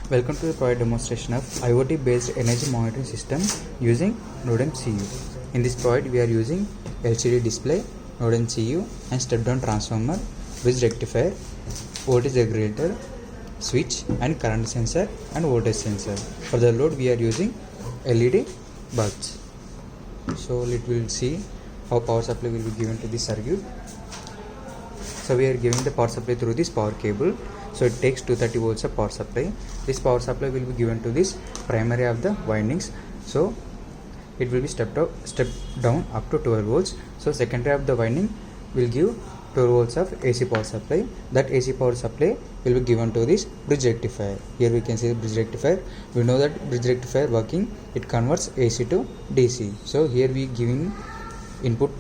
Welcome to the product demonstration of IoT based energy monitoring system using NodeMCU. In this product we are using LCD display, NodeMCU and step down transformer, bridge rectifier, voltage regulator, switch and current sensor and voltage sensor. For the load we are using LED bulbs. So we will see how power supply will be given to this circuit. So we are giving the power supply through this power cable. So it takes 230 volts of power supply. This power supply will be given to this primary of the windings. So it will be step down up to 12 volts. So secondary of the winding will give 12 volts of AC power supply. That AC power supply will be given to this bridge rectifier. Here we can see the bridge rectifier. We know that bridge rectifier working, it converts AC to DC. So here we giving input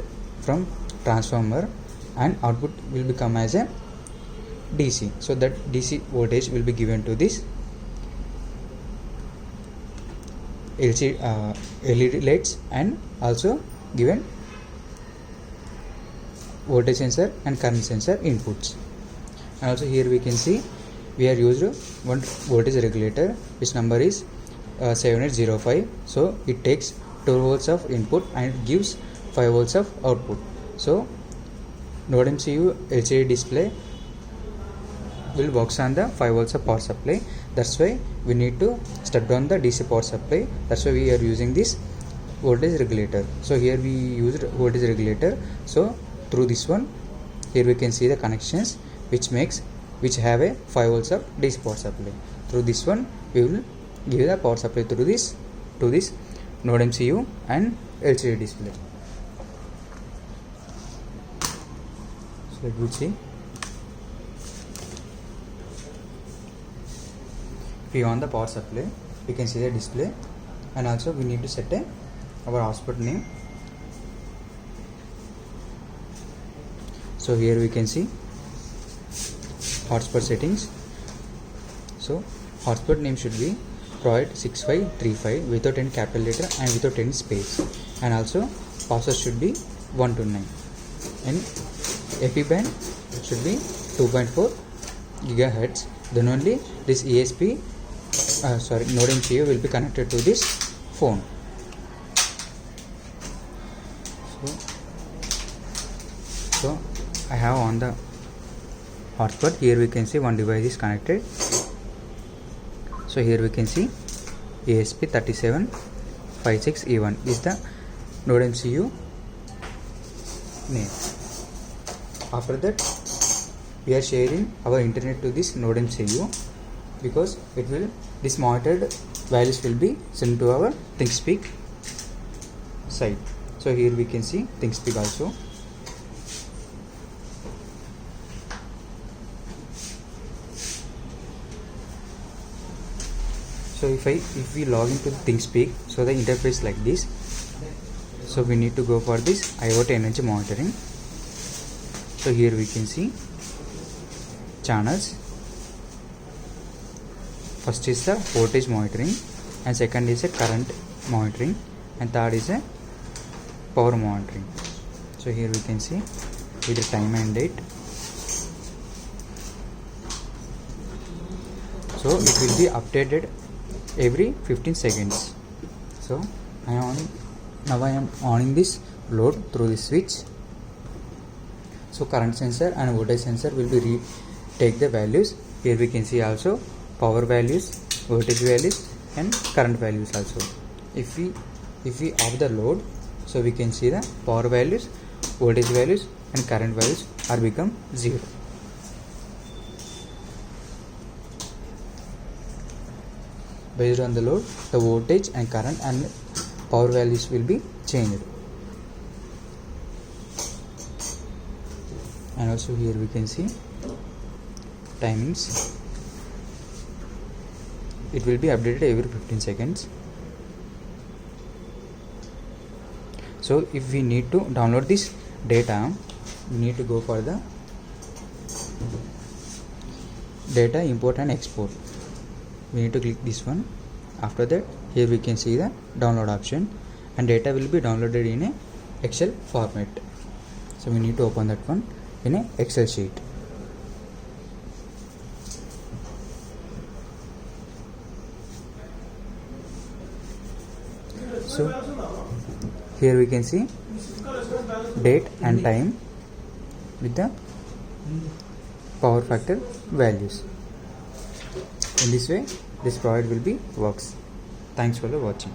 from transformer and output will become as a DC. So that DC voltage will be given to this LED lights and also given voltage sensor and current sensor inputs. And also here we can see we are used one voltage regulator which number is 7805. So it takes 12 volts of input and it gives 5 volts of output. So NodeMCU LCD display will works on the 5 volts of power supply. That's why we need to step down the DC power supply. That's why we are using this voltage regulator. So here we used voltage regulator. So through this one, here we can see the connections which have a 5 volts of DC power supply. Through this one we will give the power supply through this to this NodeMCU and LCD display. So let me see. If we on the power supply, we can see the display, and also we need to set our hotspot name. So here we can see hotspot settings. So hotspot name should be Proid 6535 without any capital letter and without any space, and also password should be 129, and AP band should be 2.4 gigahertz. Then only this NodeMCU will be connected to this phone. So I have on the hotspot. Here we can see one device is connected. So here we can see ESP8266 is the NodeMCU name. After that we are sharing our internet to this NodeMCU because this monitored values will be sent to our thingspeak site. So here we can see thingspeak also. So if we log into thingspeak, so the interface like this. So we need to go for this IoT energy monitoring. So here we can see channels. First is the voltage monitoring, and second is a current monitoring, and third is a power monitoring. So here we can see with the time and date. So it will be updated every 15 seconds. So now I am on this load through the switch. So current sensor and voltage sensor will be take the values. Here we can see also power values, voltage values and current values also. If we off the load, so we can see the power values, voltage values and current values are become 0. Based on the load, the voltage and current and power values will be changed. And also here we can see timings. It will be updated every 15 seconds. So if we need to download this data, we need to go for the data import and export. We need to click this one. After that, here we can see the download option, and data will be downloaded in a Excel format. So we need to open that one in a Excel sheet. So here we can see date and time with the power factor values. In this way this product will be works. Thanks for the watching.